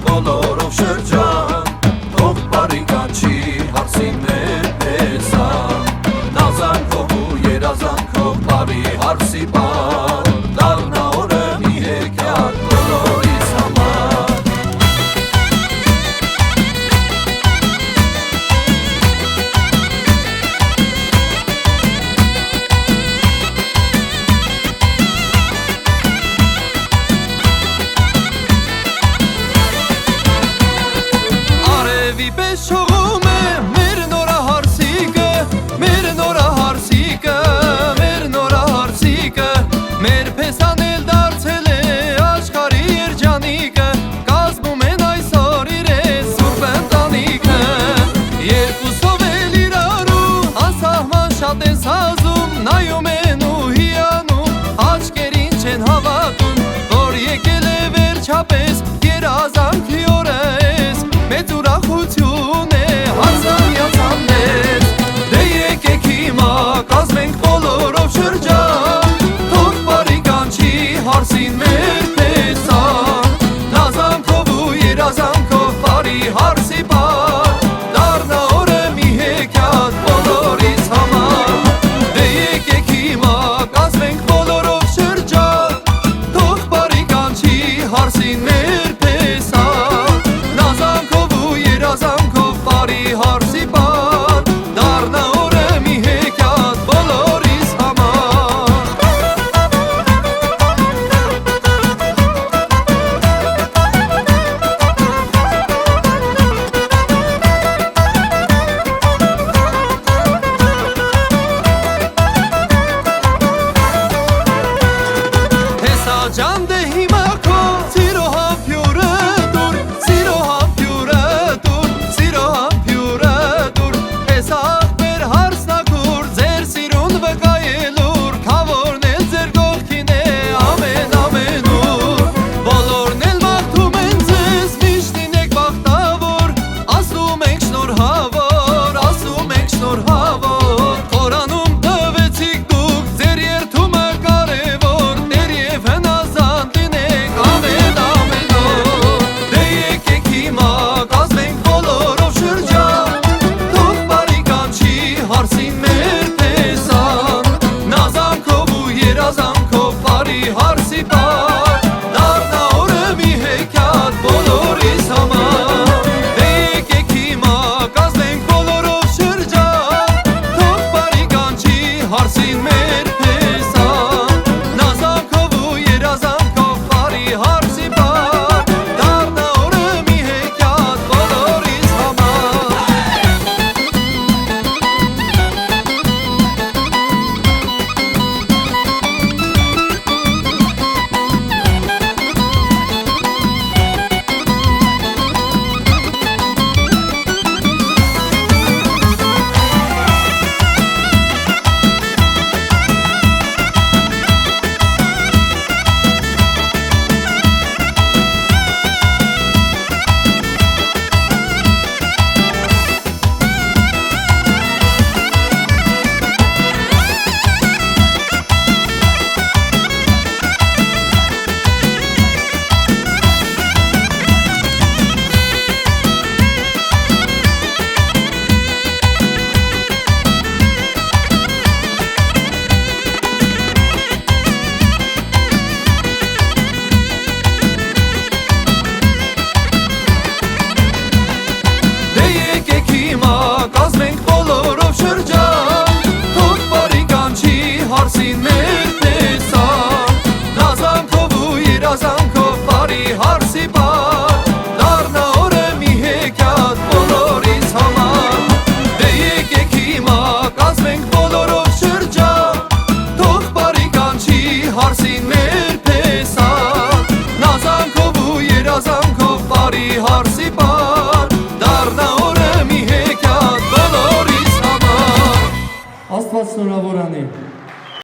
բոլորով շրջան Թող բարի կանչի հարսին մեր պեսան Նազանքով ու երազանքով բարի հարսի բար Դառնա օրը մի հեքիաթ բոլորիս համար Պես չողում է մեր նորահարսիկը, մեր նորահարսիկը, մեր նորահարսիկը Մեր պեսան էլ դարձել է աշխարհի երջանիկը Կազմում են այսօր իրենց սուրբ ընտանիքը Երկուսով էլ իրարու անսահման շատ են սազում Նայում են ու հիանում, աչքերին չեն հավատում Որ եկել է վերջապես երազանքի օրը Մեծ ուրախություն է հարսանյացան մեզ Դե եկեք հիմա կազմենք բոլորով շրջան Թող բարի կանչի հարսին մեր պեսան